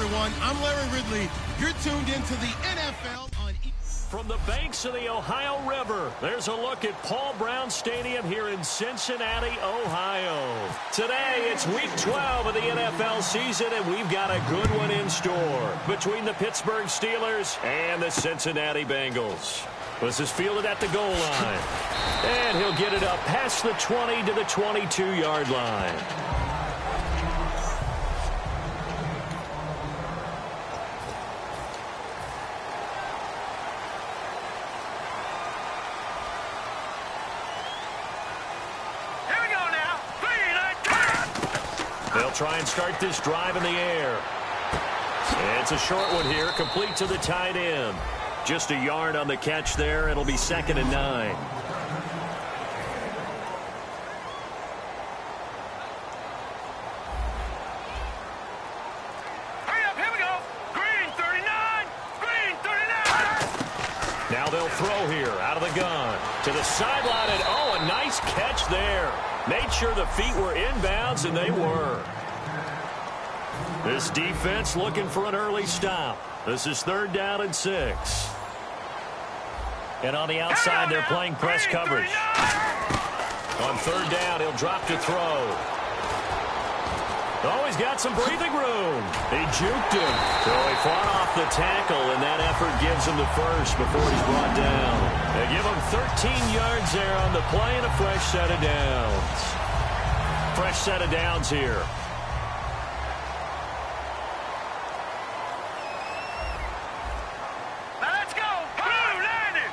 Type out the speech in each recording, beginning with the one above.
everyone. I'm Larry Ridley. You're tuned into the NFL on From the banks of the Ohio River, there's a look at Paul Brown Stadium here in Cincinnati, Ohio. Today, it's Week 12 of the NFL season, and we've got a good one in store between the Pittsburgh Steelers and the Cincinnati Bengals. This is fielded at the goal line, and he'll get it up past the 20 to the 22-yard line. They'll try and start this drive in the air. It's a short one here, complete to the tight end. Just a yard on the catch there. It'll be 2nd and 9. Hurry up, here we go. Green 39. Green 39. Now they'll throw here out of the gun to the sideline. And oh, a nice catch there. Made sure the feet were inbounds, and they were. This defense looking for an early stop. This is 3rd down and 6. And on the outside, they're playing press coverage. On 3rd down, he'll drop to throw. Oh, he's got some breathing room. He juked him. So he fought off the tackle, and that effort gives him the first before he's brought down. They give him 13 yards there on the play and a fresh set of downs. Fresh set of downs here. Let's go. Blue landed.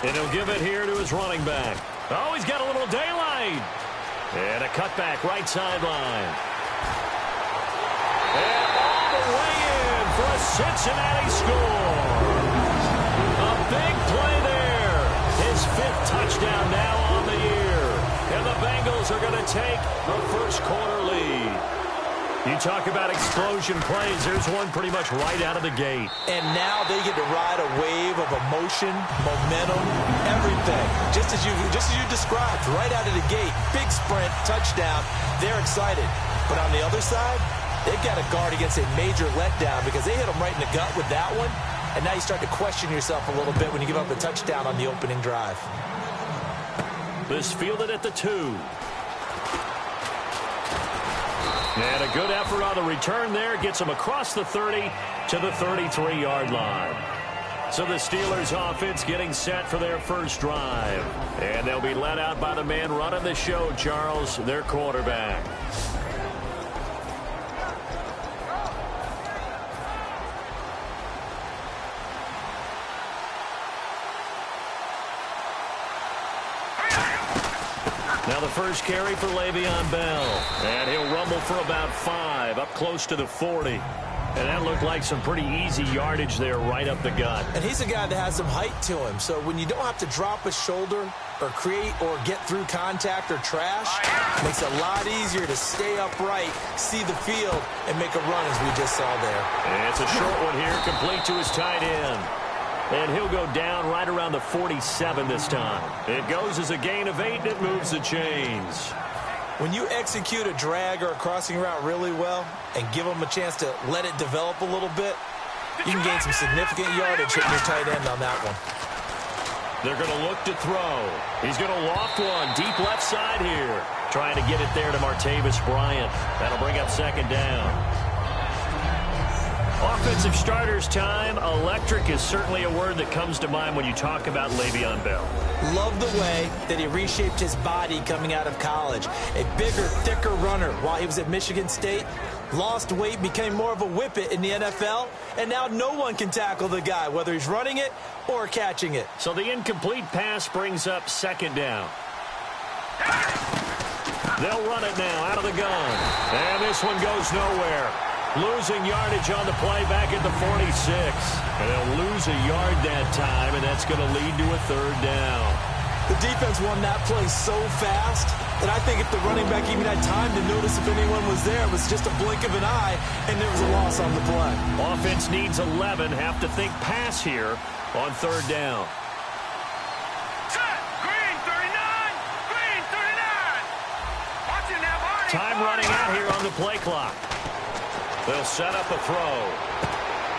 And he'll give it here to his running back. Oh, he's got a little daylight. And a cutback right sideline. And all the way in for a Cincinnati score. A big play there. His 5th touchdown now on the year. And the Bengals are going to take the first quarter lead. You talk about explosion plays. There's one pretty much right out of the gate. And now they get to ride a wave of emotion, momentum, everything. Just as you described, right out of the gate. Big sprint, touchdown. They're excited. But on the other side, they've got to guard against a major letdown because they hit them right in the gut with that one. And now you start to question yourself a little bit when you give up a touchdown on the opening drive. This fielded at the 2. And a good effort on the return there. Gets him across the 30 to the 33-yard line. So the Steelers offense getting set for their first drive. And they'll be led out by the man running the show, Charles, their quarterback. Now the first carry for Le'Veon Bell. And he'll rumble for about 5, up close to the 40. And that looked like some pretty easy yardage there right up the gut. And he's a guy that has some height to him. So when you don't have to drop a shoulder or create or get through contact or trash, it makes it a lot easier to stay upright, see the field, and make a run as we just saw there. And it's a short one here, complete to his tight end. And he'll go down right around the 47 this time. It goes as a gain of 8, and it moves the chains. When you execute a drag or a crossing route really well and give them a chance to let it develop a little bit, you can gain some significant yardage hitting your tight end on that one. They're going to look to throw. He's going to loft one deep left side here. Trying to get it there to Martavis Bryant. That'll bring up 2nd down. Offensive starters time. Electric is certainly a word that comes to mind when you talk about Le'Veon Bell. Love the way that he reshaped his body coming out of college. A bigger, thicker runner while he was at Michigan State. Lost weight, became more of a whippet in the NFL, and now no one can tackle the guy, whether he's running it or catching it. So the incomplete pass brings up 2nd down. They'll run it now out of the gun. And this one goes nowhere. Losing yardage on the play back at the 46. And they'll lose a yard that time, and that's going to lead to a 3rd down. The defense won that play so fast that I think if the running back even had time to notice if anyone was there, it was just a blink of an eye, and there was a loss on the play. Offense needs 11. Have to think pass here on 3rd down. Set. Green 39. Green 39. Watch it now, Bart. Time running out here on the play clock. They'll set up a throw.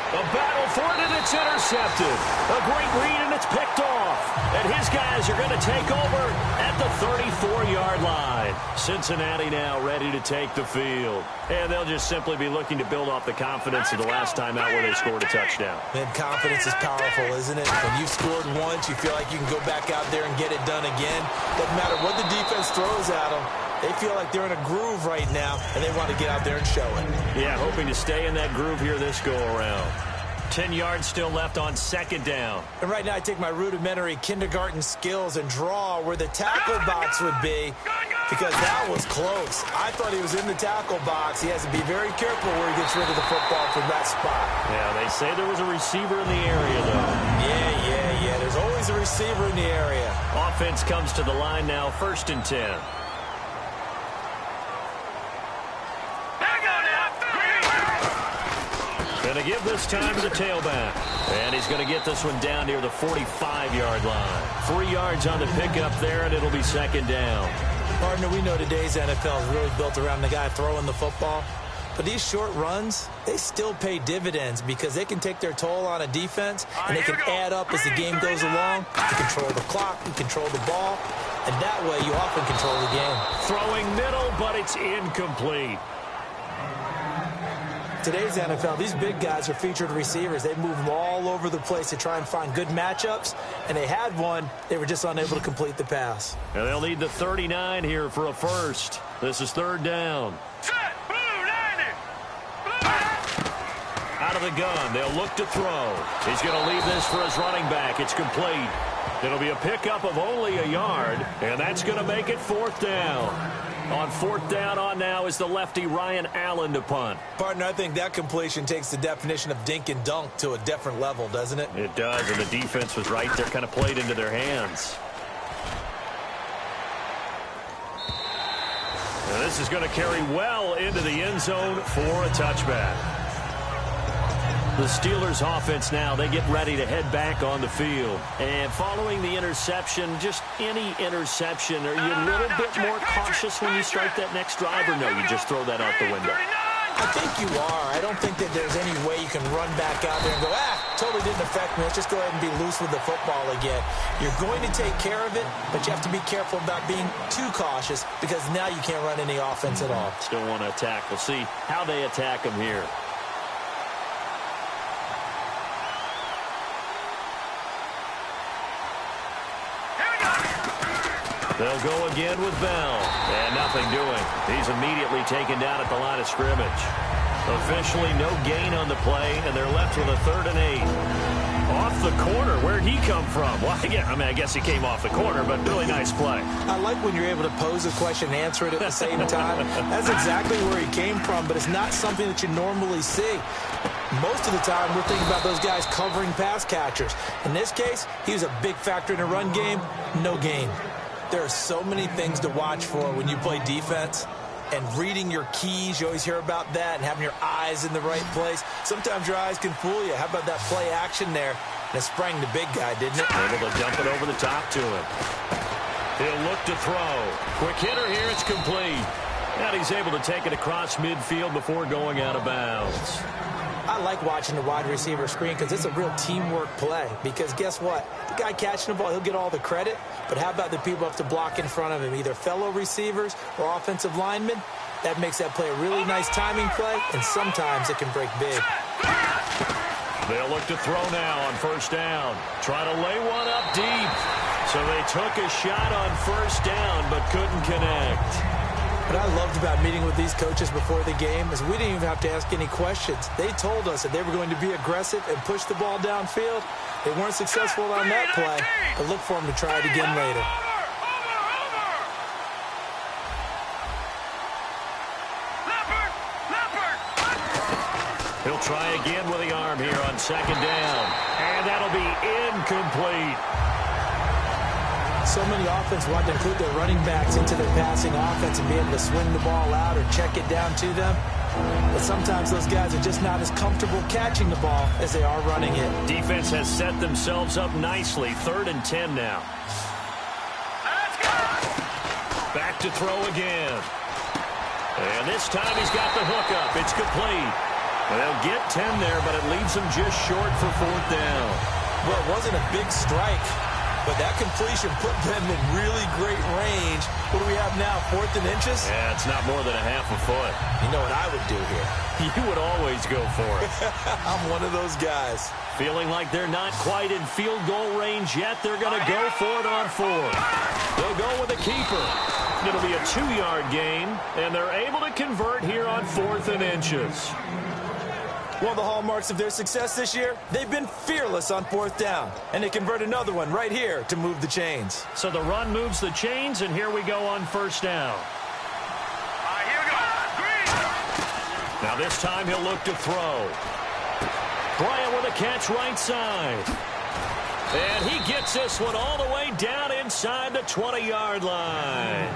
A battle for it, and it's intercepted. A great read, and it's picked off. And his guys are going to take over at the 34-yard line. Cincinnati now ready to take the field. And they'll just simply be looking to build off the confidence of the last time out where they scored a touchdown. Man, confidence is powerful, isn't it? When you've scored once, you feel like you can go back out there and get it done again. Doesn't matter what the defense throws at them. They feel like they're in a groove right now, and they want to get out there and show it. Yeah, hoping to stay in that groove here this go-around. 10 yards still left on second down. And right now I take my rudimentary kindergarten skills and draw where the tackle box would be, because that was close. I thought he was in the tackle box. He has to be very careful where he gets rid of the football from that spot. Yeah, they say there was a receiver in the area, though. Yeah. There's always a receiver in the area. Offense comes to the line now, 1st and 10. Going to give this time to the tailback. And he's going to get this one down near the 45-yard line. 3 yards on the pickup there, and it'll be second down. Partner, we know today's NFL is really built around the guy throwing the football. But these short runs, they still pay dividends because they can take their toll on a defense, and they can add up as the game goes along. You control the clock, you control the ball, and that way you often control the game. Throwing middle, but it's incomplete. Today's NFL, these big guys are featured receivers. They move them all over the place to try and find good matchups, and they had one. They were just unable to complete the pass. And they'll need the 39 here for a first. This is third down. Out of the gun, they'll look to throw. He's going to leave this for his running back. It's complete. It'll be a pickup of only a yard, and that's going to make it 4th down. On 4th down on now is the lefty Ryan Allen to punt. Partner, I think that completion takes the definition of dink and dunk to a different level, doesn't it? It does, and the defense was right there, kind of played into their hands. Now this is going to carry well into the end zone for a touchback. The Steelers offense now, they get ready to head back on the field. And following the interception, just any interception, are you a little bit more cautious when you start that next drive, or no, you just throw that out the window? I think you are. I don't think that there's any way you can run back out there and go, totally didn't affect me. Let's just go ahead and be loose with the football again. You're going to take care of it, but you have to be careful about being too cautious because now you can't run any offense at all. Still want to attack. We'll see how they attack them here. They'll go again with Bell. And nothing doing. He's immediately taken down at the line of scrimmage. Officially no gain on the play, and they're left with a 3rd and 8. Off the corner. Where'd he come from? Well, I guess he came off the corner, but really nice play. I like when you're able to pose a question and answer it at the same time. That's exactly where he came from, but it's not something that you normally see. Most of the time, we're thinking about those guys covering pass catchers. In this case, he was a big factor in the run game. No gain. There are so many things to watch for when you play defense. And reading your keys, you always hear about that, and having your eyes in the right place. Sometimes your eyes can fool you. How about that play action there? And it sprang the big guy, didn't it? Able to dump it over the top to him. He'll look to throw. Quick hitter here, it's complete. And he's able to take it across midfield before going out of bounds. I like watching the wide receiver screen because it's a real teamwork play. Because guess what? The guy catching the ball, he'll get all the credit. But how about the people who have to block in front of him, either fellow receivers or offensive linemen? That makes that play a really nice timing play, and sometimes it can break big. They'll look to throw now on 1st down. Try to lay one up deep. So they took a shot on 1st down, but couldn't connect. What I loved about meeting with these coaches before the game is we didn't even have to ask any questions. They told us that they were going to be aggressive and push the ball downfield. They weren't successful on that play, but look for them to try it again later. He'll try again with the arm here on 2nd down. And that'll be incomplete. So many offenses want to include their running backs into their passing offense and be able to swing the ball out or check it down to them. But sometimes those guys are just not as comfortable catching the ball as they are running it. Defense has set themselves up nicely. 3rd and 10 now. Back to throw again. this time he's got the hookup. It's complete. They'll get 10 there, but it leaves them just short for 4th down. Well, it wasn't a big strike, but that completion put them in really great range. What do we have now, 4th and inches? Yeah, it's not more than a half a foot. You know what I would do here? You would always go for it. I'm one of those guys. Feeling like they're not quite in field goal range yet, they're going to go for it on 4th. They'll go with a keeper. It'll be a 2-yard gain, and they're able to convert here on 4th and inches. One of the hallmarks of their success this year, they've been fearless on 4th down. And they convert another one right here to move the chains. So the run moves the chains, and here we go on 1st down. Here we go. Green. Now this time he'll look to throw. Bryant with a catch right side. And he gets this one all the way down inside the 20-yard line.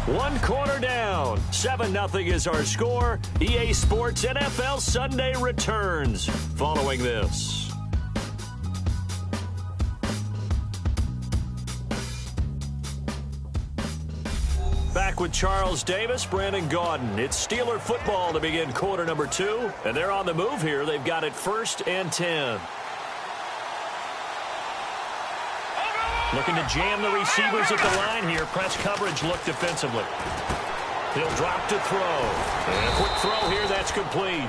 1 quarter down. 7-0 is our score. EA Sports NFL Sunday returns following this. Back with Charles Davis, Brandon Gaudin. It's Steeler football to begin quarter number 2. And they're on the move here. They've got it 1st and 10. Looking to jam the receivers at the line here. Press coverage look defensively. He'll drop to throw. And a quick throw here. That's complete.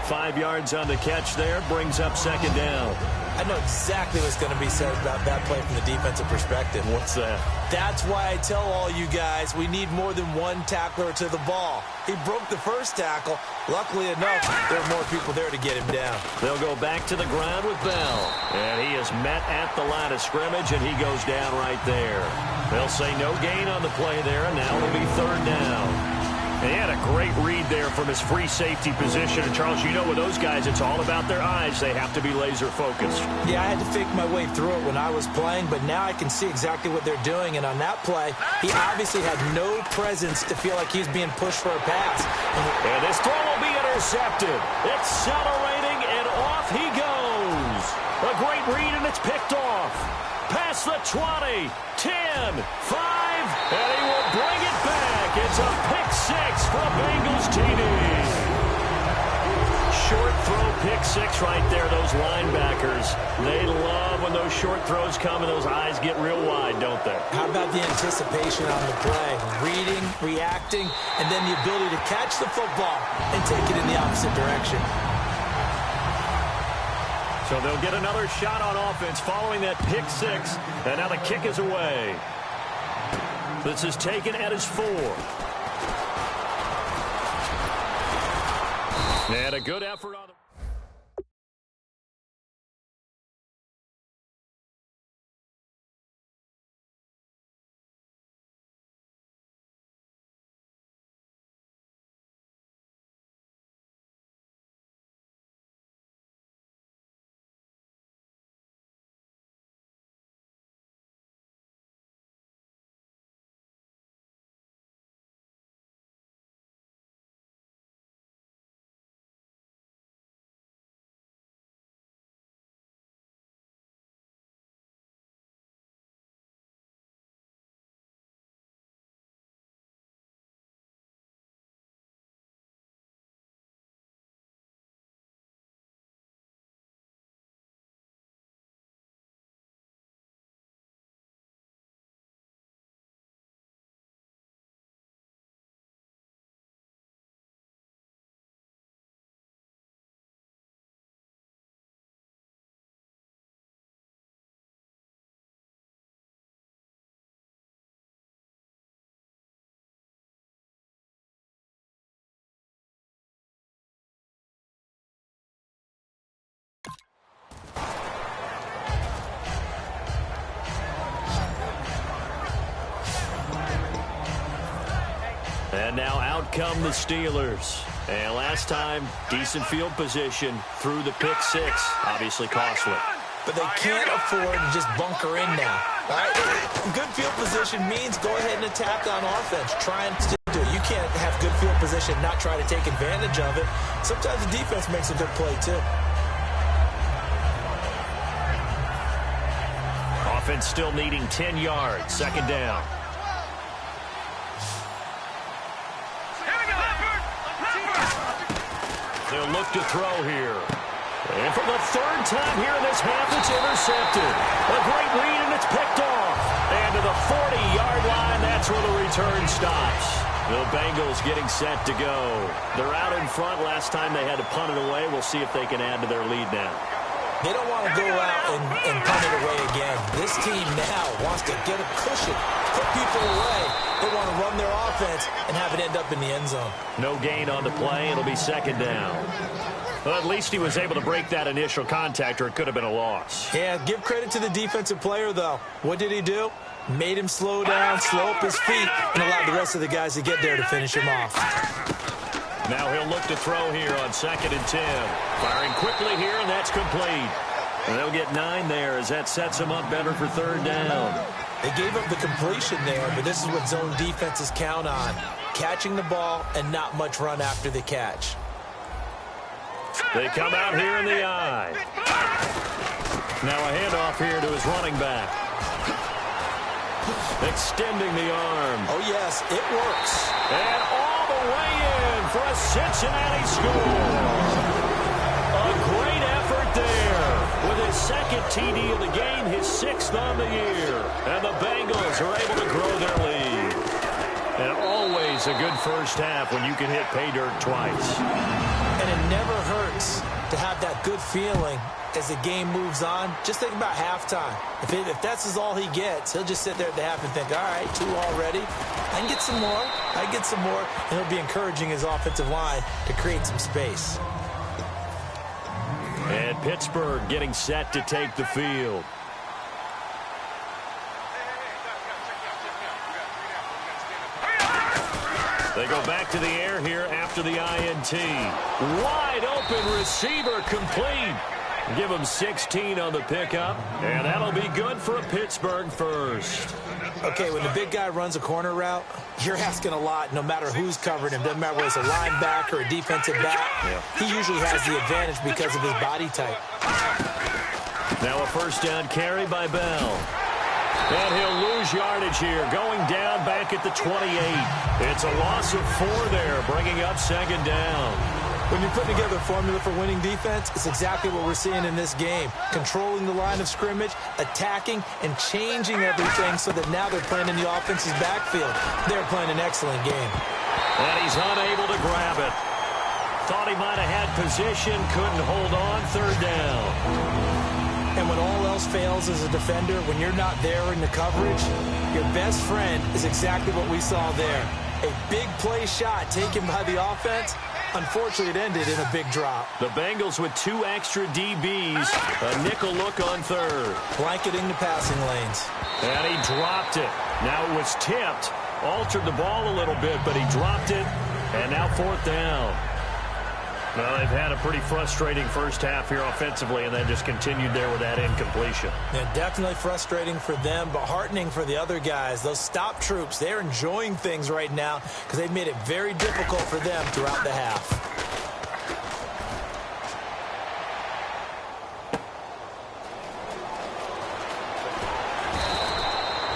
5 yards on the catch there. Brings up 2nd down. I know exactly what's going to be said about that play from the defensive perspective. What's that? That's why I tell all you guys we need more than one tackler to the ball. He broke the first tackle. Luckily enough, there are more people there to get him down. They'll go back to the ground with Bell. And he is met at the line of scrimmage, and he goes down right there. They'll say no gain on the play there, and now it'll be 3rd down. And he had a great read there from his free safety position. And, Charles, you know with those guys, it's all about their eyes. They have to be laser-focused. Yeah, I had to fake my way through it when I was playing, but now I can see exactly what they're doing. And on that play, he obviously had no presence to feel like he's being pushed for a pass. And this throw will be intercepted. Accelerating, and off he goes. A great read, and it's picked off. Past the 20, 10, 5, and he will bring it back. It's a pick-6 for a Bengals TD. Short throw pick-6 right there, those linebackers. They love when those short throws come and those eyes get real wide, don't they? How about the anticipation on the play? Reading, reacting, and then the ability to catch the football and take it in the opposite direction. So they'll get another shot on offense following that pick-6, and now the kick is away. This is taken at his 4. And a good effort on the... And now out come the Steelers. And last time, decent field position through the pick-6. Obviously costly. But they can't afford to just bunker in now. All right? Good field position means go ahead and attack on offense. Try and do it. You can't have good field position and not try to take advantage of it. Sometimes the defense makes a good play, too. Offense still needing 10 yards. 2nd down. look to throw here. And for the third time here in this half, it's intercepted. A great read, and it's picked off. And to the 40-yard line, that's where the return stops. The Bengals getting set to go. They're out in front. Last time they had to punt it away. We'll see if they can add to their lead now. They don't want to go out and punt it away again. This team now wants to get a cushion, put people away. They want to run their offense and have it end up in the end zone. No gain on the play. It'll be second down. Well, at least he was able to break that initial contact, or it could have been a loss. Yeah, give credit to the defensive player, though. What did he do? Made him slow down, slow up his feet, and allowed the rest of the guys to get there to finish him off. Now he'll look to throw here on 2nd and 10. Firing quickly here, and that's complete. And they'll get 9 there as that sets them up better for 3rd down. They gave up the completion there, but this is what zone defenses count on. Catching the ball and not much run after the catch. They come out here in the I. Now a handoff here to his running back. Extending the arm. Oh, yes, it works. And all the way in for a Cincinnati score. A great effort there. With his 2nd TD of the game, his 6th on the year. And the Bengals are able to grow their lead. And always a good first half when you can hit pay dirt twice. And it never hurts to have that good feeling as the game moves on. Just think about halftime. If that's all he gets, he'll just sit there at the half and think, all right, 2 already. I can get some more. I can get some more. And he'll be encouraging his offensive line to create some space. And Pittsburgh getting set to take the field. They go back to the air here after the INT. Wide open receiver complete. Give him 16 on the pickup, and that'll be good for a Pittsburgh first. Okay, when the big guy runs a corner route, you're asking a lot no matter who's covering him. Doesn't matter whether it's a linebacker or a defensive back. Yeah. He usually has the advantage because of his body type. Now a first down carry by Bell. And he'll lose yardage here, going down back at the 28. It's a loss of 4 there, bringing up 2nd down. When you're putting together a formula for winning defense, it's exactly what we're seeing in this game. Controlling the line of scrimmage, attacking, and changing everything so that now they're playing in the offense's backfield. They're playing an excellent game. And he's unable to grab it. Thought he might have had position, couldn't hold on, 3rd down. And when all else fails as a defender, when you're not there in the coverage, your best friend is exactly what we saw there. A big play shot taken by the offense. Unfortunately, it ended in a big drop. The Bengals with 2 extra DBs. A nickel look on 3rd. Blanketing the passing lanes. And he dropped it. Now it was tipped. Altered the ball a little bit, but he dropped it. And now 4th down. Well, they've had a pretty frustrating first half here offensively, and then just continued there with that incompletion. Yeah, definitely frustrating for them, but heartening for the other guys. Those stop troops, they're enjoying things right now because they've made it very difficult for them throughout the half.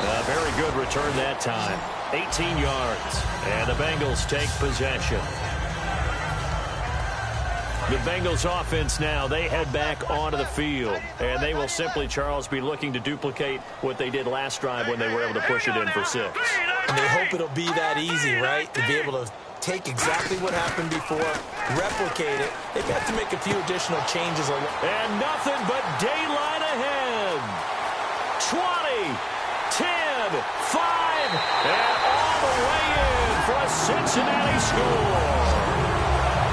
A very good return that time. 18 yards, and the Bengals take possession. The Bengals offense now, they head back onto the field. And they will simply, Charles, be looking to duplicate what they did last drive when they were able to push it in for 6. And they hope it'll be that easy, right? To be able to take exactly what happened before, replicate it. They've got to make a few additional changes. And nothing but daylight ahead. 20, 10, 5, and all the way in for a Cincinnati score.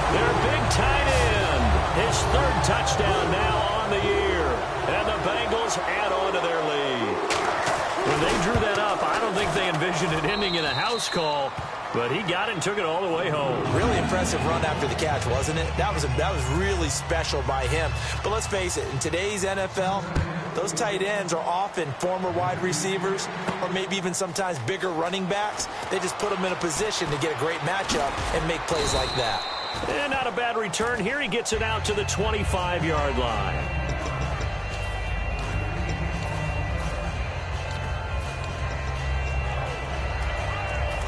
Their big tight end, his 3rd touchdown now on the year. And the Bengals add on to their lead. When they drew that up, I don't think they envisioned it ending in a house call, but he got it and took it all the way home. Really impressive run after the catch, wasn't it? That was really special by him. But let's face it, in today's NFL, those tight ends are often former wide receivers or maybe even sometimes bigger running backs. They just put them in a position to get a great matchup and make plays like that. And not a bad return here. He gets it out to the 25-yard line.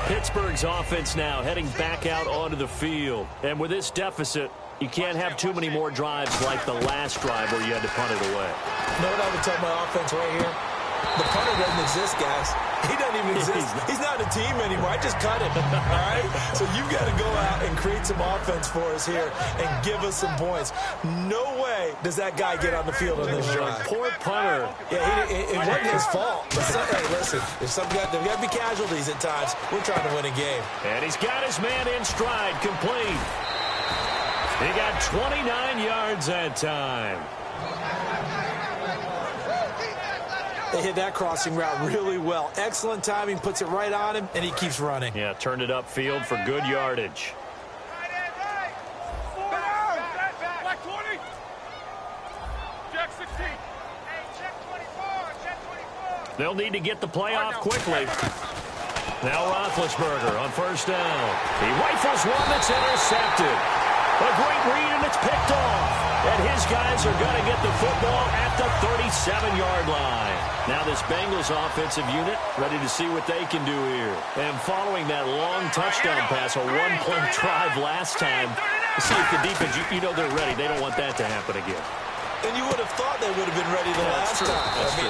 Pittsburgh's offense now heading back out onto the field. And with this deficit, You can't have too many more drives like the last drive where you had to punt it away. You know what I would tell my offense right here? The punter doesn't exist, guys. He doesn't even exist. He's not a team anymore. I just cut him, all right? So you've got to go out and create some offense for us here and give us some points. No way does that guy get on the field on this drive. Poor punter. Yeah, it wasn't his fault. But hey, listen, there's got to be casualties at times. We're trying to win a game. And he's got his man in stride, complete. He got 29 yards that time. They hit that crossing route really well. Excellent timing, puts it right on him, and he keeps running. Yeah, turned it upfield for good yardage. Black 20. Jack 16. Hey, check 24. Check 24. They'll need to get the play off quickly. Now Roethlisberger on first down. He rifles one that's intercepted. A great read, and it's picked off. And his guys are going to get the football at the 37-yard line. Now this Bengals offensive unit ready to see what they can do here. And following that long touchdown pass, a one-play drive last time, see if the defense, you know they're ready. They don't want that to happen again. And you would have thought they would have been ready the last time.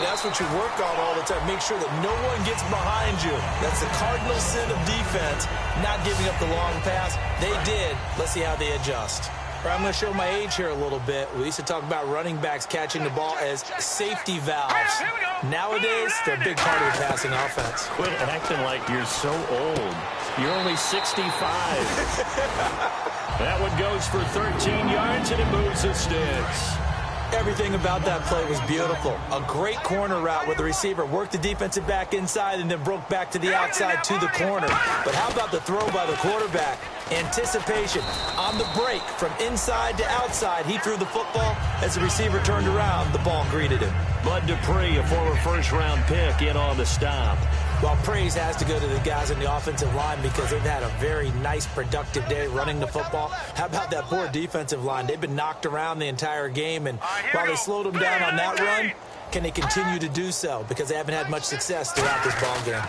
That's what you work on all the time. Make sure that no one gets behind you. That's the cardinal sin of defense, not giving up the long pass. They did. Let's see how they adjust. I'm going to show my age here a little bit. We used to talk about running backs catching the ball as safety valves. Nowadays, they're a big part of the passing offense. Quit acting like you're so old. You're only 65. That one goes for 13 yards, and it moves the sticks. Everything about that play was beautiful. A great corner route where the receiver worked the defensive back inside and then broke back to the outside to the corner. But how about the throw by the quarterback? Anticipation on the break from inside to outside. He threw the football. As the receiver turned around, the ball greeted him. Bud Dupree, a former first-round pick, in on the stop. Well, praise has to go to the guys in the offensive line because they've had a very nice, productive day running the football. How about that poor defensive line? They've been knocked around the entire game, and while they slowed them down on that run, can they continue to do so? Because they haven't had much success throughout this ball game.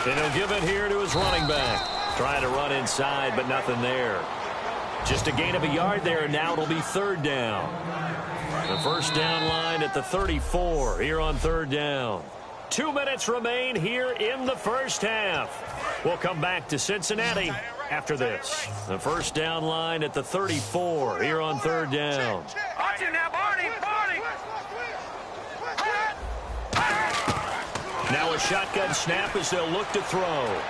And he'll give it here to his running back. Trying to run inside, but nothing there. Just a gain of a yard there, and now it'll be third down. The first down line at the 34 here on third down. 2 minutes remain here in the first half. We'll come back to Cincinnati after this. The first down line at the 34 here on third down. Watch him now, Barney. Now a shotgun snap as they'll look to throw.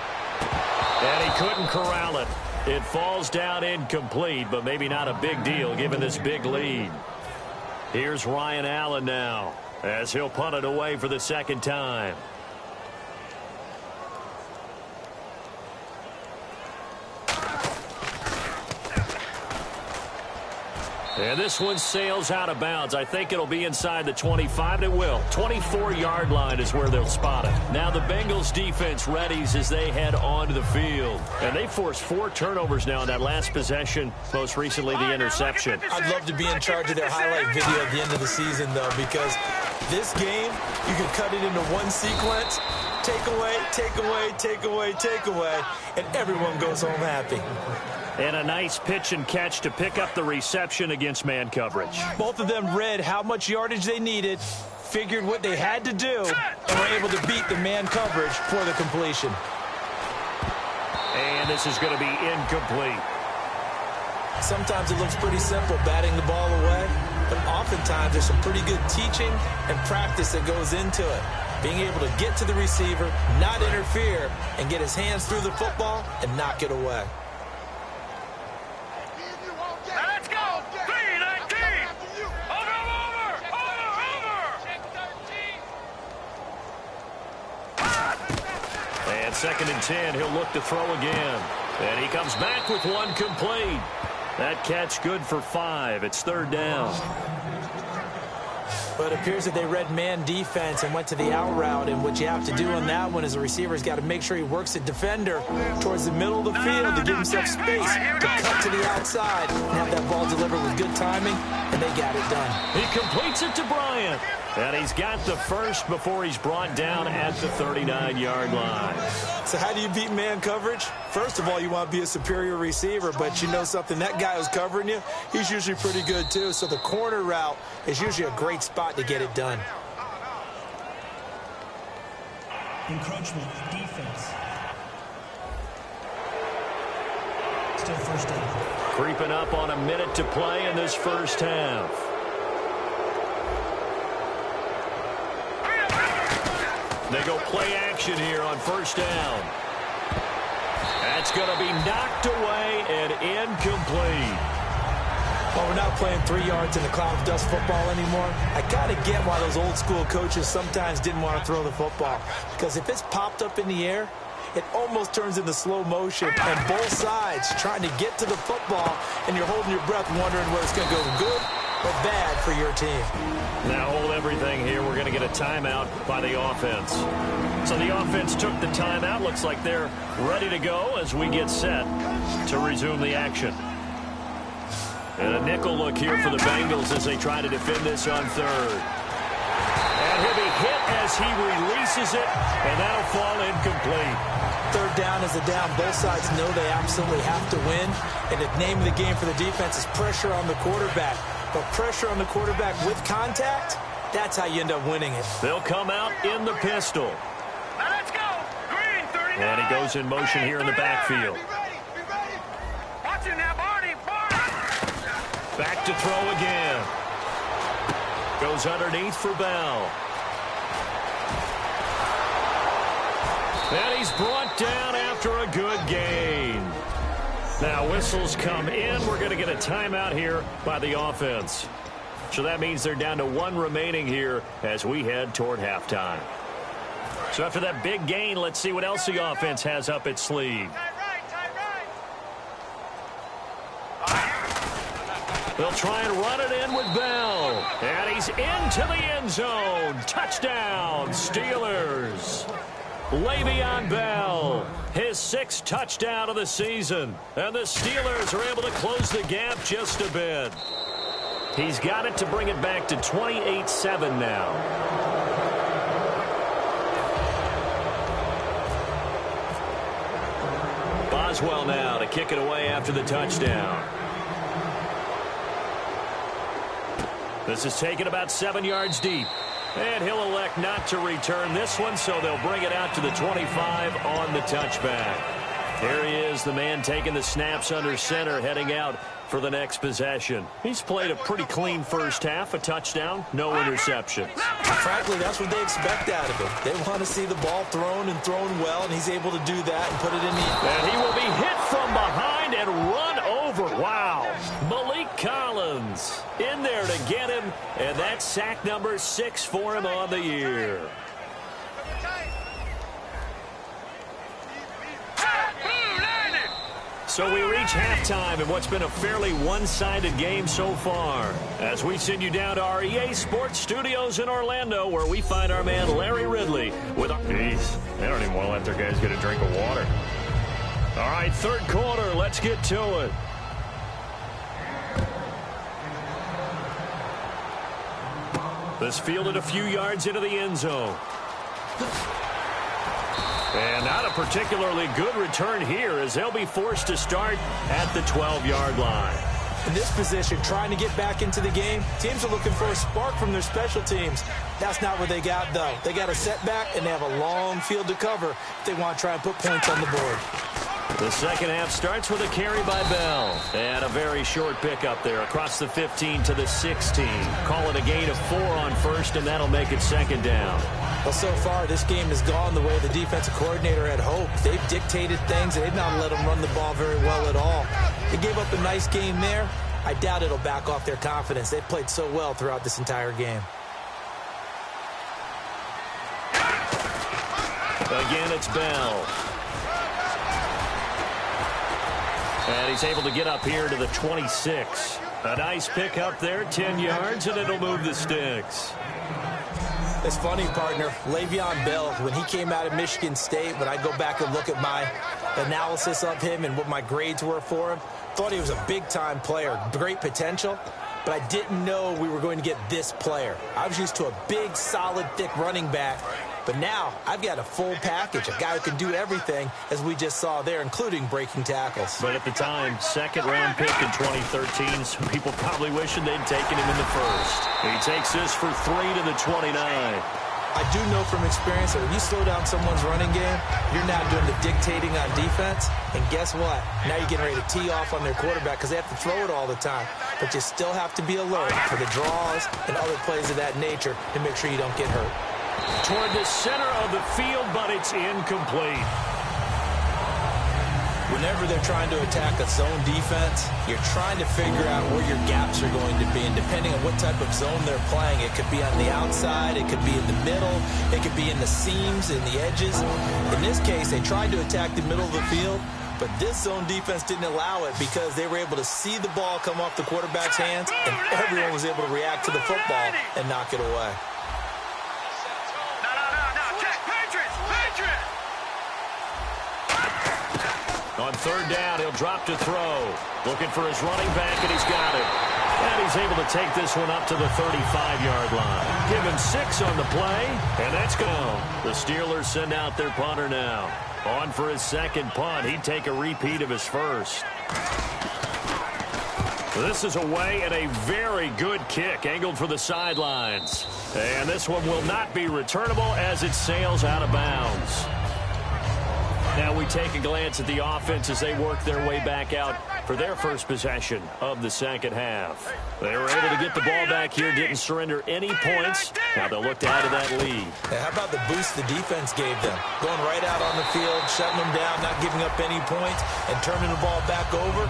And he couldn't corral it. It falls down incomplete, but maybe not a big deal given this big lead. Here's Ryan Allen now, as he'll punt it away for the second time. And this one sails out of bounds. I think it'll be inside the 25. It will. 24-yard line is where they'll spot it. Now the Bengals defense readies as they head onto the field. And they forced 4 turnovers now in that last possession, most recently the interception. I'd love to be in charge of their highlight video at the end of the season, though, because this game, you can cut it into one sequence, take away, take away, take away, take away, and everyone goes home happy. And a nice pitch and catch to pick up the reception against man coverage. Both of them read how much yardage they needed, figured what they had to do, and were able to beat the man coverage for the completion. And this is going to be incomplete. Sometimes it looks pretty simple, batting the ball away, but oftentimes there's some pretty good teaching and practice that goes into it. Being able to get to the receiver, not interfere, and get his hands through the football and knock it away. Let's go. 3-19. Over. And second and 10, he'll look to throw again. And he comes back with one complete. That catch good for 5. It's third down. But it appears that they read man defense and went to the out route. And what you have to do on that one is the receiver's got to make sure he works the defender towards the middle of the field to give himself space to cut to the outside and have that ball delivered with good timing, and they got it done. He completes it to Bryant. And he's got the first before he's brought down at the 39-yard line. So how do you beat man coverage? First of all, you want to be a superior receiver, but you know something, that guy who's covering you, he's usually pretty good too. So the corner route is usually a great spot to get it done. Encroachment, defense. Still first down. Creeping up on a minute to play in this first half. They go play action here on first down. That's going to be knocked away and incomplete. Well, we're not playing 3 yards in the cloud of dust football anymore. I got to get why those old school coaches sometimes didn't want to throw the football. Because if it's popped up in the air, it almost turns into slow motion. And both sides trying to get to the football, and you're holding your breath wondering whether it's going to go good or bad for your team. Now hold everything here. We're going to get a timeout by the offense. So the offense took the timeout. Looks like they're ready to go as we get set to resume the action. And a nickel look here for the Bengals as they try to defend this on third. And he'll be hit as he releases it, and that'll fall incomplete. Third down is a down. Both sides know they absolutely have to win. And the name of the game for the defense is pressure on the quarterback. But pressure on the quarterback with contact, that's how you end up winning it. They'll come out in the pistol. Now let's go. Green 39. And he goes in motion here in the backfield. Watch it now, Barney. Back to throw again. Goes underneath for Bell. And he's brought down after a good gain. Now whistles come in. We're going to get a timeout here by the offense. So that means they're down to 1 remaining here as we head toward halftime. So after that big gain, let's see what else the offense has up its sleeve. They'll try and run it in with Bell. And he's into the end zone. Touchdown, Steelers. Le'Veon Bell, his 6th touchdown of the season. And the Steelers are able to close the gap just a bit. He's got it to bring it back to 28-7 now. Boswell now to kick it away after the touchdown. This is taken about 7 yards deep. And he'll elect not to return this one, so they'll bring it out to the 25 on the touchback. Here he is, the man taking the snaps under center, heading out for the next possession. He's played a pretty clean first half, a touchdown, no interceptions. Frankly, that's what they expect out of him. They want to see the ball thrown and thrown well, and he's able to do that and put it in the end. And he will be hit from behind and run over. Wow. Malik Collins in there to get him, and that's sack number 6 for him on the year. So we reach halftime in what's been a fairly one-sided game so far, as we send you down to our EA Sports Studios in Orlando, where we find our man Larry Ridley with our... Jeez, they don't even want to let their guys get a drink of water. All right, third quarter, let's get to it. This fielded a few yards into the end zone. And not a particularly good return here, as they'll be forced to start at the 12-yard line. In this position, trying to get back into the game, teams are looking for a spark from their special teams. That's not what they got, though. They got a setback, and they have a long field to cover if they want to try and put points on the board. The second half starts with a carry by Bell. And a very short pickup there across the 15 to the 16. Call it a gain of 4 on first, and that'll make it second down. Well, so far, this game has gone the way the defensive coordinator had hoped. They've dictated things, and they've not let them run the ball very well at all. They gave up a nice game there. I doubt it'll back off their confidence. They've played so well throughout this entire game. Again, it's Bell. And he's able to get up here to the 26. A nice pickup there, 10 yards, and it'll move the sticks. It's funny, partner. Le'Veon Bell, when he came out of Michigan State, when I go back and look at my analysis of him and what my grades were for him, thought he was a big-time player, great potential, but I didn't know we were going to get this player. I was used to a big, solid, thick running back, But now I've got a full package, a guy who can do everything, as we just saw there, including breaking tackles. But at the time, second-round pick in 2013, some people probably wishing they'd taken him in the first. He takes this for 3 to the 29. I do know from experience that when you slow down someone's running game, you're now doing the dictating on defense. And guess what? Now you're getting ready to tee off on their quarterback because they have to throw it all the time. But you still have to be alert for the draws and other plays of that nature to make sure you don't get hurt. Toward the center of the field, but it's incomplete. Whenever they're trying to attack a zone defense, you're trying to figure out where your gaps are going to be. And depending on what type of zone they're playing, it could be on the outside, it could be in the middle, it could be in the seams, in the edges. In this case, they tried to attack the middle of the field, but this zone defense didn't allow it because they were able to see the ball come off the quarterback's hands, and everyone was able to react to the football and knock it away. On third down, he'll drop to throw. Looking for his running back, and he's got it. And he's able to take this one up to the 35-yard line. Give him 6 on the play, and that's gone. The Steelers send out their punter now. On for his second punt. He'd take a repeat of his first. This is away and a very good kick, angled for the sidelines. And this one will not be returnable as it sails out of bounds. Now we take a glance at the offense as they work their way back out for their first possession of the second half. They were able to get the ball back here, didn't surrender any points. Now they'll look to add to that lead. Yeah, how about the boost the defense gave them? Going right out on the field, shutting them down, not giving up any points, and turning the ball back over.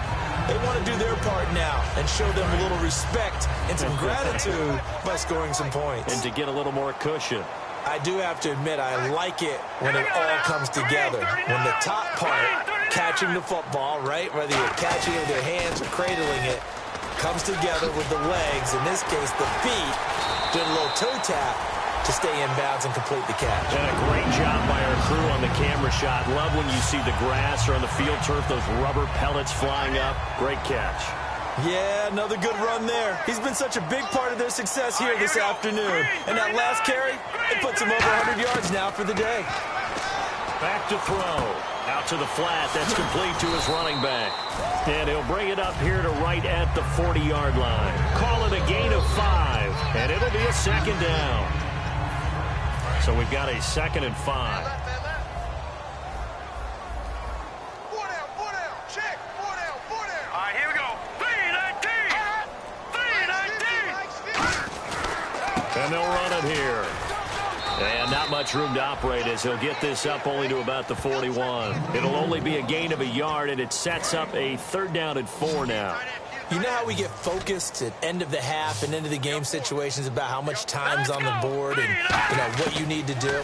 They want to do their part now and show them a little respect and some gratitude by scoring some points. And to get a little more cushion. I do have to admit, I like it when it all comes together. When the top part, catching the football, right, whether you're catching it with your hands or cradling it, comes together with the legs, in this case the feet, doing a little toe tap to stay in bounds and complete the catch. And a great job by our crew on the camera shot. Love when you see the grass or on the field turf, those rubber pellets flying up. Great catch. Yeah, another good run there. He's been such a big part of their success here this afternoon. And that last carry, it puts him over 100 yards now for the day. Back to throw. Out to the flat. That's complete to his running back. And he'll bring it up here to right at the 40-yard line. Call it a gain of 5. And it'll be a second down. So we've got a 2nd and 5. And they'll run it here. And not much room to operate as he'll get this up only to about the 41. It'll only be a gain of a yard, and it sets up a 3rd down and 4 now. You know how we get focused at end of the half and into the game situations about how much time's on the board and what you need to do?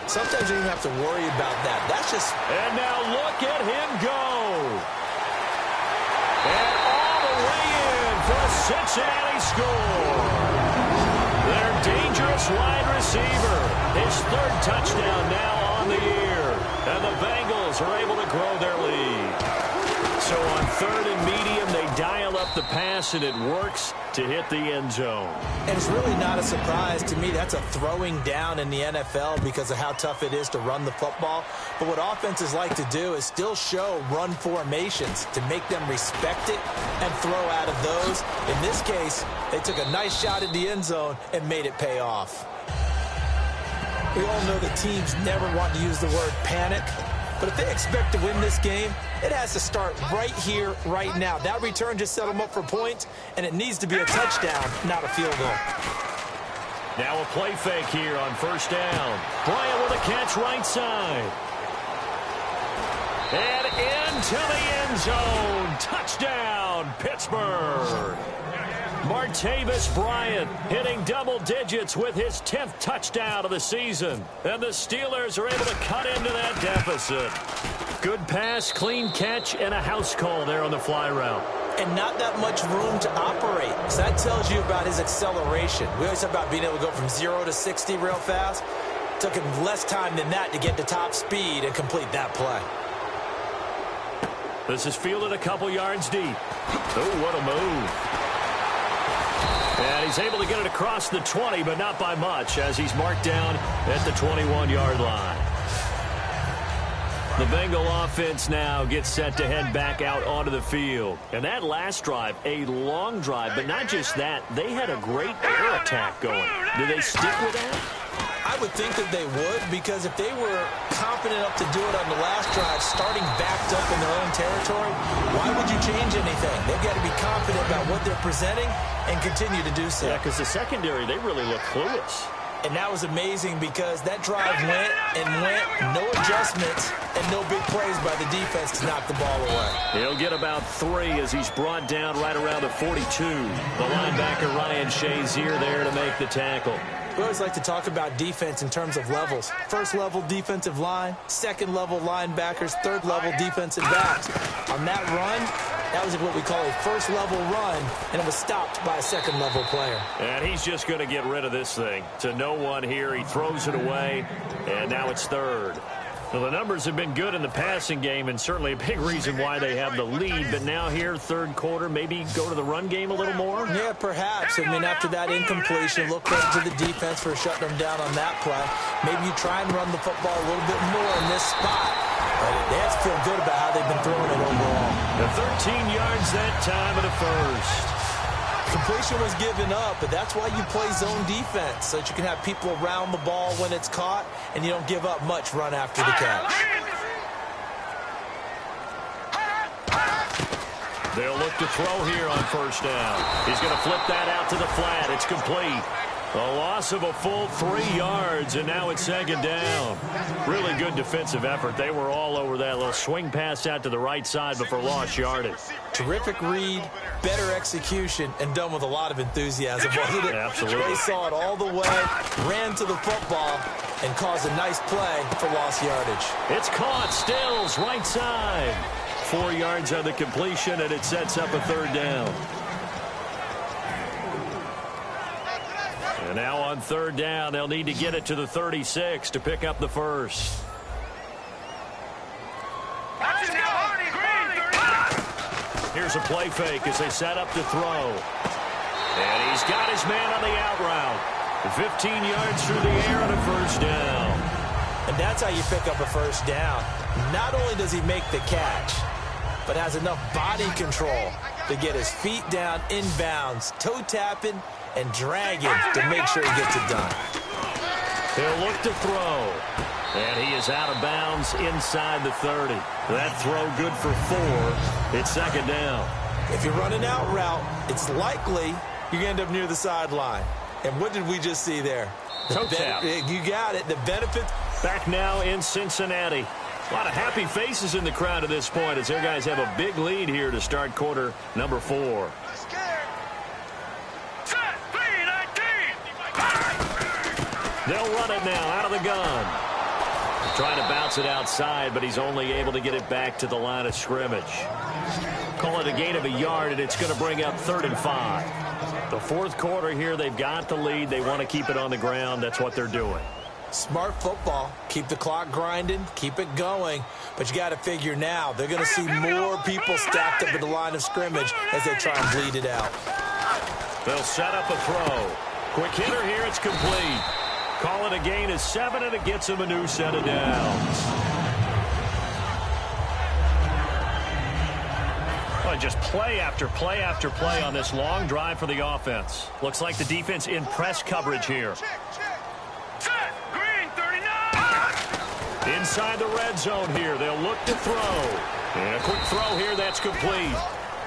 Sometimes you don't have to worry about that. That's just... And now look at him go. And all the way in for a Cincinnati score. Their dangerous wide receiver. His 3rd touchdown now on the year. And the Bengals are able to grow their lead. So on 3rd and medium, they dial up the pass, and it works to hit the end zone. And it's really not a surprise to me. That's a throwing down in the NFL because of how tough it is to run the football. But what offenses like to do is still show run formations to make them respect it and throw out of those. In this case, they took a nice shot at the end zone and made it pay off. We all know that teams never want to use the word panic. But if they expect to win this game, it has to start right here, right now. That return just set them up for points, and it needs to be a touchdown, not a field goal. Now a play fake here on 1st down. Bryant with a catch right side. And into the end zone. Touchdown, Pittsburgh. Martavis Bryant hitting double digits with his 10th touchdown of the season. And the Steelers are able to cut into that deficit. Good pass, clean catch, and a house call there on the fly route. And not that much room to operate. So that tells you about his acceleration. We always talk about being able to go from 0 to 60 real fast. It took him less time than that to get to top speed and complete that play. This is fielded a couple yards deep. Oh, what a move. And he's able to get it across the 20, but not by much, as he's marked down at the 21-yard line. The Bengal offense now gets set to head back out onto the field. And that last drive, a long drive, but not just that, they had a great air attack going. Do they stick with that? I would think that they would, because if they were confident enough to do it on the last drive, starting backed up in their own territory, why would you change anything? They've got to be confident about what they're presenting and continue to do so. Yeah, because the secondary, they really look clueless. And that was amazing because that drive went and went, no adjustments, and no big plays by the defense to knock the ball away. He'll get about 3 as he's brought down right around the 42. The linebacker Ryan Shazier there to make the tackle. We always like to talk about defense in terms of levels. First-level defensive line, second-level linebackers, third-level defensive backs. On that run, that was what we call a first-level run, and it was stopped by a second-level player. And he's just going to get rid of this thing. To no one here, he throws it away, and now it's third. Well, the numbers have been good in the passing game, and certainly a big reason why they have the lead. But now here, third quarter, maybe go to the run game a little more? Yeah, perhaps. I mean, after that incompletion, look credit to the defense for shutting them down on that play. Maybe you try and run the football a little bit more in this spot. But they have to feel good about how they've been throwing it overall. The 13 yards that time of the first. Completion was given up, but that's why you play zone defense, so that you can have people around the ball when it's caught, and you don't give up much run after the catch. They'll look to throw here on first down. He's going to flip that out to the flat. It's complete. A loss of a full 3 yards, and now it's second down. Really good defensive effort. They were all over that little swing pass out to the right side, but for lost yardage. Terrific read, better execution, and done with a lot of enthusiasm, wasn't it? Absolutely. They saw it all the way, ran to the football, and caused a nice play for lost yardage. It's caught. Stills, right side. 4 yards on the completion, and it sets up a third down. And now on third down, they'll need to get it to the 36 to pick up the first. Here's a play fake as they set up to throw. And he's got his man on the out route. 15 yards through the air and a first down. And that's how you pick up a first down. Not only does he make the catch, but has enough body control to get his feet down inbounds, toe tapping, and dragging to make sure he gets it done. He'll look to throw. And he is out of bounds inside the 30. That throw good for 4. It's second down. If you run an out route, it's likely you're going to end up near the sideline. And what did we just see there? Toe tap. You got it. The benefit. Back now in Cincinnati. A lot of happy faces in the crowd at this point as their guys have a big lead here to start quarter number 4. They'll run it now out of the gun. Trying to bounce it outside, but he's only able to get it back to the line of scrimmage. Call it a gain of a yard, and it's going to bring up 3rd and 5. The fourth quarter here, they've got the lead. They want to keep it on the ground. That's what they're doing. Smart football. Keep the clock grinding. Keep it going. But you got to figure now, they're going to see more people stacked up at the line of scrimmage as they try and bleed it out. They'll set up a throw. Quick hitter here. It's complete. Call it a gain of 7, and it gets him a new set of downs. Well, just play after play after play on this long drive for the offense. Looks like the defense in press coverage here. Green 39. Inside the red zone here. They'll look to throw. And a quick throw here. That's complete.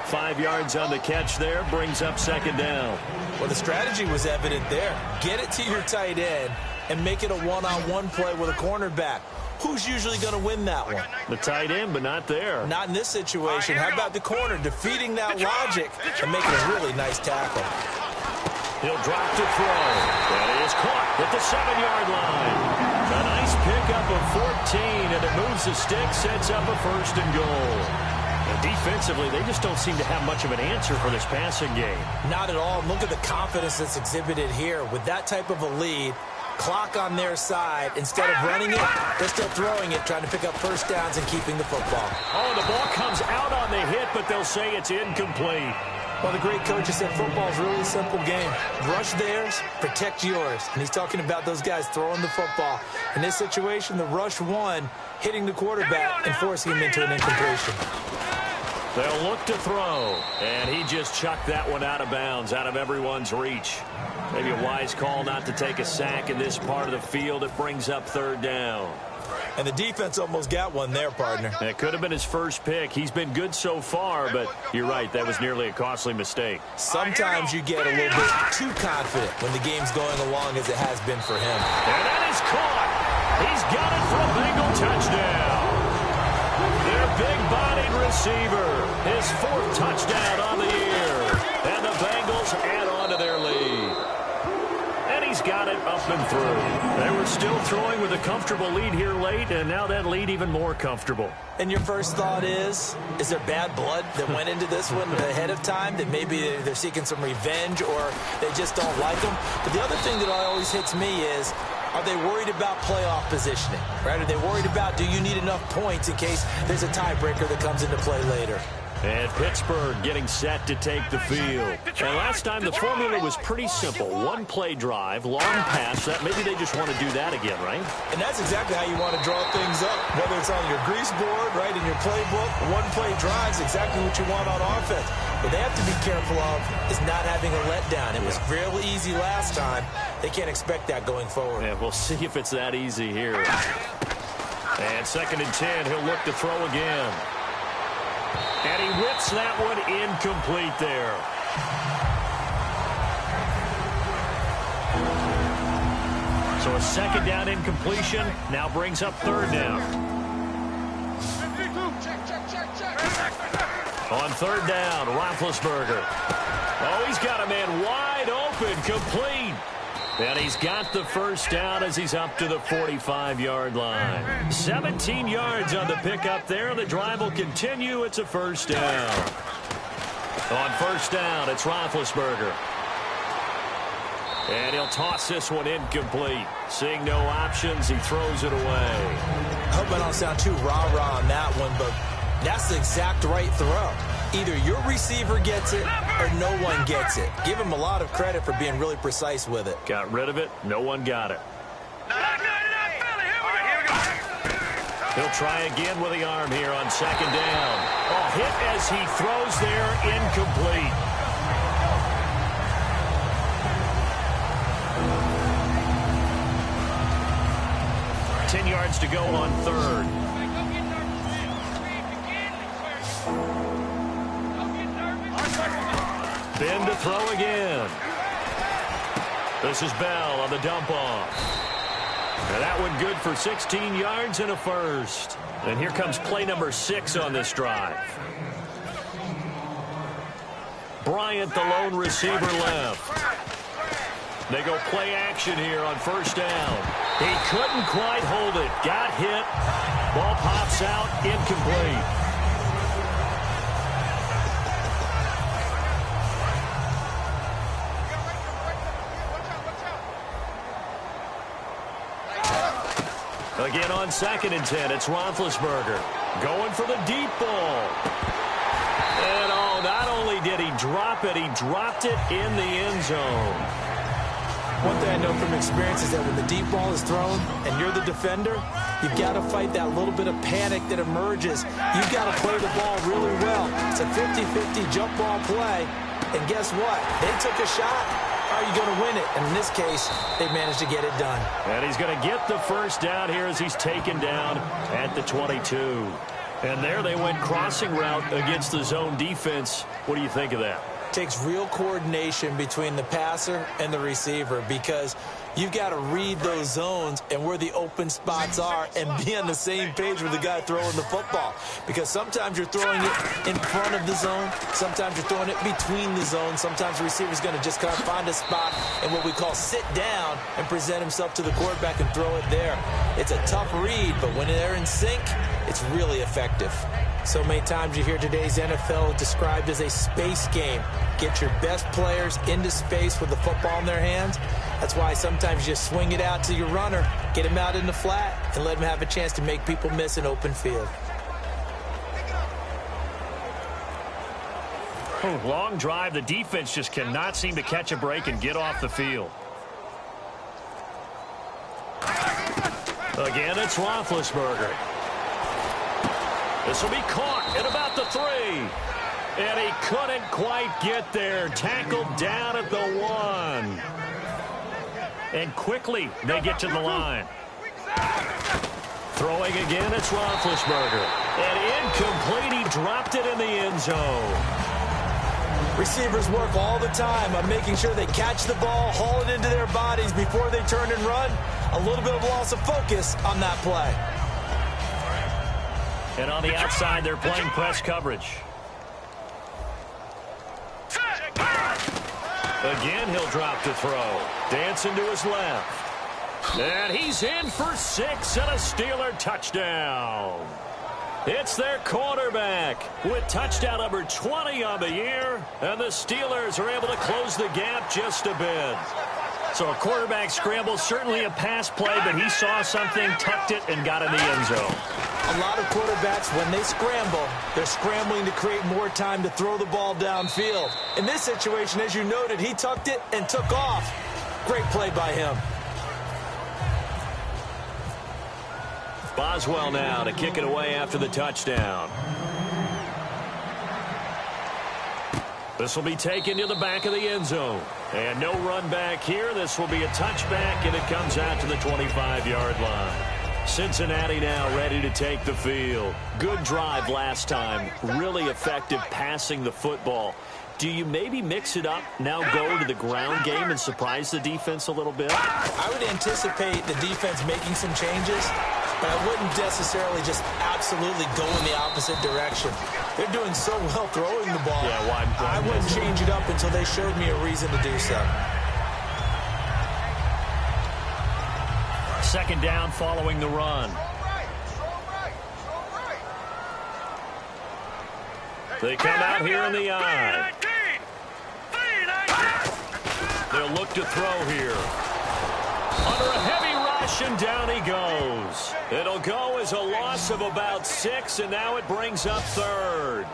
5 yards on the catch there. Brings up second down. Well, the strategy was evident there. Get it to your tight end and make it a one-on-one play with a cornerback. Who's usually going to win that one? The tight end, but not there. Not in this situation. How about the corner defeating that logic and making a really nice tackle? He'll drop to throw. And it is caught at the 7-yard line. A nice pickup of 14, and it moves the stick, sets up a 1st and goal. And defensively, they just don't seem to have much of an answer for this passing game. Not at all. Look at the confidence that's exhibited here. With that type of a lead, Clock on their side. Instead of running it, they're still throwing it, trying to pick up first downs and keeping the football. Oh, the ball comes out on the hit, but they'll say it's incomplete. Well, the great coach has said football's really a simple game. Rush theirs, protect yours. And he's talking about those guys throwing the football. In this situation, the rush one, hitting the quarterback and forcing him into an incompletion. They'll look to throw, and he just chucked that one out of bounds, out of everyone's reach. Maybe a wise call not to take a sack in this part of the field. It brings up third down. And the defense almost got one there, partner. It could have been his first pick. He's been good so far, but you're right, that was nearly a costly mistake. Sometimes you get a little bit too confident when the game's going along as it has been for him. And that is caught. He's got it for a Bengal touchdown. Their big-bodied receiver, his fourth touchdown on the year. And the Bengals add on to their lead. And he's got it up and through. They were still throwing with a comfortable lead here late, and now that lead even more comfortable. And your first thought is there bad blood that went into this one ahead of time, that maybe they're seeking some revenge or they just don't like them? But the other thing that always hits me is, are they worried about playoff positioning? Right? Are they worried about, do you need enough points in case there's a tiebreaker that comes into play later? And Pittsburgh getting set to take the field. And last time the formula was pretty simple. One play drive, long pass. That maybe they just want to do that again, right? And that's exactly how you want to draw things up. Whether it's on your grease board, right, in your playbook, one play drive is exactly what you want on offense. What they have to be careful of is not having a letdown. It was real easy last time. They can't expect that going forward. Yeah, we'll see if it's that easy here. And 2nd and 10, he'll look to throw again. And he whips that one incomplete there. So a 2nd down incompletion now brings up 3rd down. On 3rd down, Roethlisberger. Oh, he's got a man wide open, complete. And he's got the first down as he's up to the 45-yard line. 17 yards on the pickup there. The drive will continue. It's a first down. On 1st down, it's Roethlisberger. And he'll toss this one incomplete. Seeing no options, he throws it away. I hope I don't sound too rah-rah on that one, but that's the exact right throw. Either your receiver gets it or no one gets it. Give him a lot of credit for being really precise with it. Got rid of it. No one got it. He'll try again with the arm here on 2nd down. Oh, hit as he throws there, incomplete. Ten yards to go on 3rd. Ben to throw again. This is Bell on the dump off. And that one good for 16 yards and a first. And here comes play number 6 on this drive. Bryant, the lone receiver, left. They go play action here on 1st down. He couldn't quite hold it. Got hit. Ball pops out, incomplete. Again on 2nd and 10, it's Roethlisberger going for the deep ball. And oh, not only did he drop it, he dropped it in the end zone. One thing I know from experience is that when the deep ball is thrown and you're the defender, you've got to fight that little bit of panic that emerges. You've got to play the ball really well. It's a 50-50 jump ball play. And guess what? They took a shot. How are you going to win it? And in this case, they managed to get it done. And he's going to get the first down here as he's taken down at the 22. And there they went crossing route against the zone defense. What do you think of that? Takes real coordination between the passer and the receiver, because you've got to read those zones and where the open spots are and be on the same page with the guy throwing the football. Because sometimes you're throwing it in front of the zone. Sometimes you're throwing it between the zones. Sometimes the receiver's going to just kind of find a spot and what we call sit down and present himself to the quarterback and throw it there. It's a tough read, but when they're in sync, it's really effective. So many times you hear today's NFL described as a space game. Get your best players into space with the football in their hands, That's why sometimes you just swing it out to your runner, get him out in the flat, and let him have a chance to make people miss an open field. Long drive. The defense just cannot seem to catch a break and get off the field. Again, it's Roethlisberger. This will be caught at about the 3. And he couldn't quite get there. Tackled down at the 1. And quickly they get to the line. Throwing again, it's Roethlisberger. And incomplete. He dropped it in the end zone. Receivers work all the time on making sure they catch the ball, haul it into their bodies before they turn and run. A little bit of loss of focus on that play. And on the outside, they're playing press coverage. Again, he'll drop to throw. Dancing to his left. And he's in for 6 and a Steeler touchdown. It's their quarterback with touchdown number 20 on the year. And the Steelers are able to close the gap just a bit. So a quarterback scramble, certainly a pass play, but he saw something, tucked it, and got in the end zone. A lot of quarterbacks, when they scramble, they're scrambling to create more time to throw the ball downfield. In this situation, as you noted, he tucked it and took off. Great play by him. Boswell now to kick it away after the touchdown. This will be taken to the back of the end zone. And no run back here. This will be a touchback, and it comes out to the 25-yard line. Cincinnati now ready to take the field. Good drive last time. Really effective passing the football. Do you maybe mix it up, now go to the ground game and surprise the defense a little bit? I would anticipate the defense making some changes, but I wouldn't necessarily just absolutely go in the opposite direction. They're doing so well throwing the ball. Yeah, why I wouldn't change it up until they showed me a reason to do so. Second down following the run. They come out here in the eye. They'll look to throw here. Under a heavy rush, and down he goes. It'll go as a loss of about 6, and now it brings up third.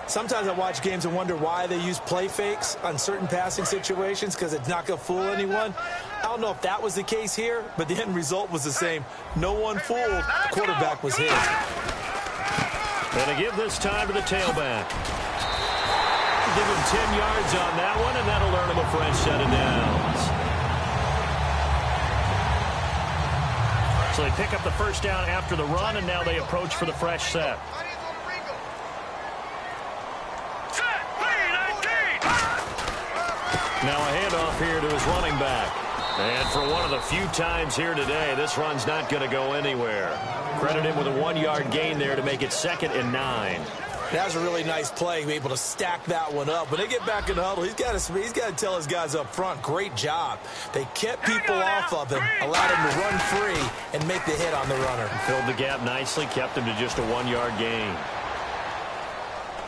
Sometimes I watch games and wonder why they use play fakes on certain passing situations, because it's not going to fool anyone. I don't know if that was the case here, but the end result was the same. No one fooled. The quarterback was hit. And to give this time to the tailback. Give him 10 yards on that one, and that'll earn him a fresh set of downs. So they pick up the first down after the run, and now they approach for the fresh set. Now a handoff here to his running back. And for one of the few times here today, this run's not going to go anywhere. Credit him with a 1-yard gain there to make it 2nd and 9. That was a really nice play, be able to stack that one up. When they get back in the huddle, he's got to tell his guys up front, great job. They kept people off of him, allowed him to run free and make the hit on the runner. Filled the gap nicely, kept him to just a 1-yard gain.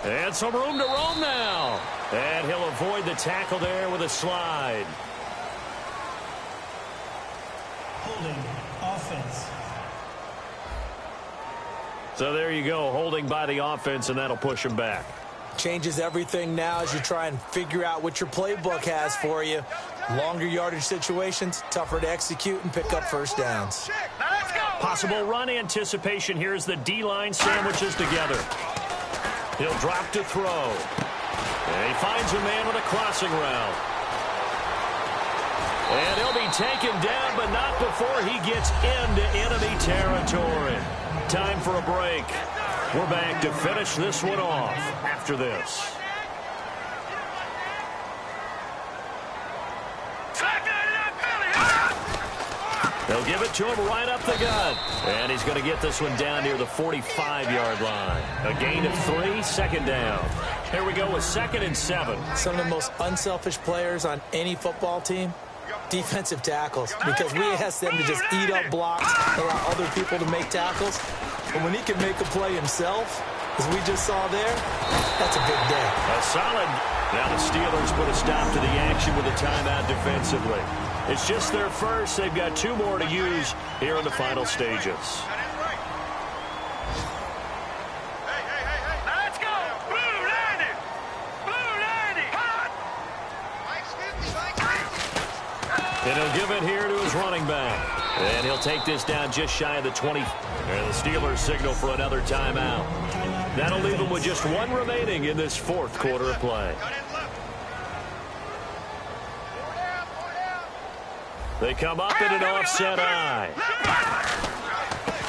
And some room to roam now. And he'll avoid the tackle there with a slide. Holding offense. So there you go, holding by the offense, and that'll push him back. Changes everything now as you try and figure out what your playbook has for you. Longer yardage situations, tougher to execute and pick up first downs. Possible run anticipation here as the D-line sandwiches together. He'll drop to throw. And he finds a man with a crossing route. And he'll be taken down, but not before he gets into enemy territory. Time for a break. We're back to finish this one off after this. They'll give it to him right up the gut. And he's going to get this one down near the 45-yard line. A gain of 3, 2nd down. Here we go with 2nd and 7. Some of the most unselfish players on any football team, defensive tackles, because we ask them to just eat up blocks, allow other people to make tackles. But when he can make a play himself, as we just saw there, that's a big day. A solid. Now the Steelers put a stop to the action with a timeout defensively. It's just their first. They've got 2 more to use here in the final stages. Let's go! Blue landing! Blue landing! And he'll give it here to his running back. And he'll take this down just shy of the 20. And the Steelers signal for another timeout. That'll leave them with just 1 remaining in this 4th quarter of play. They come up in an offset eye.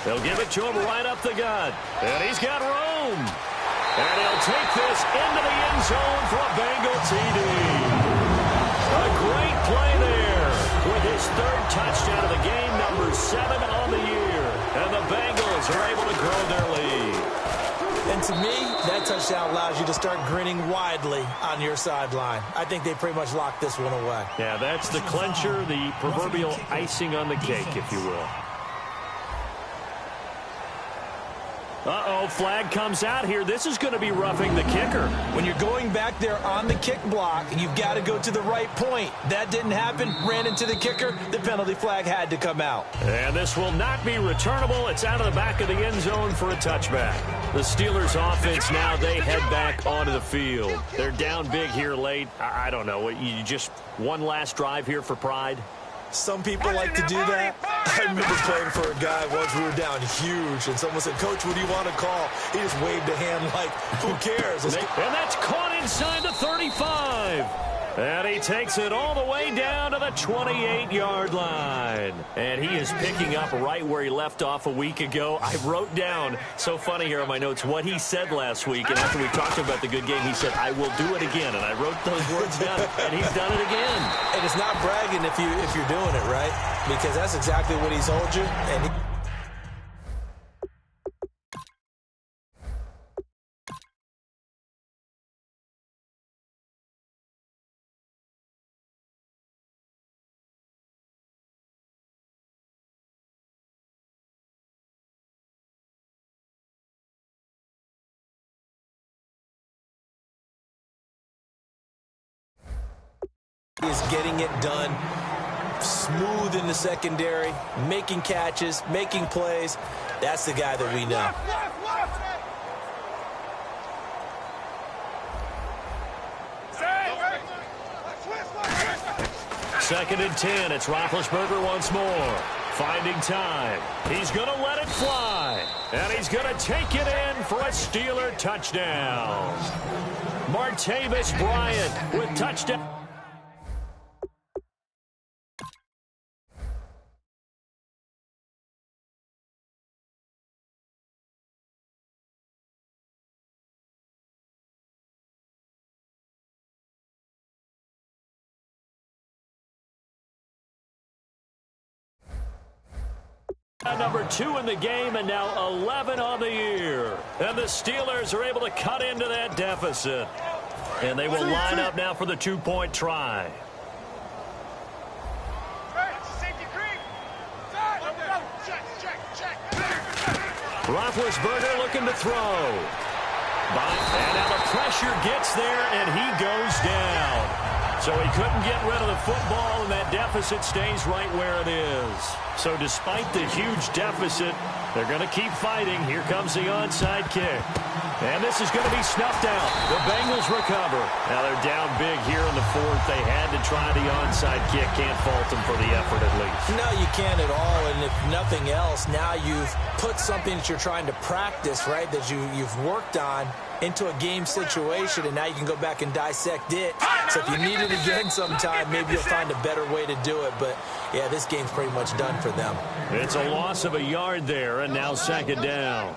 They'll give it to him right up the gut. And he's got room. And he'll take this into the end zone for a Bengal TD. A great play there with his 3rd touchdown of the game, number 7 on the year. And the Bengals are able to grow their lead. And to me, that touchdown allows you to start grinning widely on your sideline. I think they pretty much locked this one away. Yeah, that's the clincher, the proverbial icing on the cake, if you will. Uh-oh, flag comes out here. This is going to be roughing the kicker. When you're going back there on the kick block, you've got to go to the right point. That didn't happen. Ran into the kicker. The penalty flag had to come out. And this will not be returnable. It's out of the back of the end zone for a touchback. The Steelers offense now, they head back onto the field. They're down big here late. I don't know. You just one last drive here for pride? Some people like to do that. I remember playing for a guy once. We were down huge, and someone said, "Coach, what do you want to call?" He just waved a hand like, who cares? And that's caught inside the 35. And he takes it all the way down to the 28-yard line. And he is picking up right where he left off a week ago. I wrote down, so funny here on my notes, what he said last week. And after we talked about the good game, he said, "I will do it again." And I wrote those words down, and he's done it again. And it's not bragging if you're doing it, right? Because that's exactly what he's told you. And is getting it done, smooth in the secondary, making catches, making plays. That's the guy that we know. 2nd and 10. It's Roethlisberger once more. Finding time. He's going to let it fly. And he's going to take it in for a Steeler touchdown. Martavis Bryant with touchdown. Number 2 in the game, and now 11 on the year. And the Steelers are able to cut into that deficit. And they will line up now for the 2-point try. Roethlisberger looking to throw. And now the pressure gets there, and he goes down. So he couldn't get rid of the football, and that deficit stays right where it is. So despite the huge deficit, they're going to keep fighting. Here comes the onside kick. And this is going to be snuffed out. The Bengals recover. Now they're down big here in the 4th. They had to try the onside kick. Can't fault them for the effort at least. No, you can't at all. And if nothing else, now you've put something that you're trying to practice, right, that you've worked on into a game situation, and now you can go back and dissect it. So if you need it again sometime, maybe you'll find a better way to do it. But, yeah, this game's pretty much done for them. It's a loss of a yard there, and now 2nd down.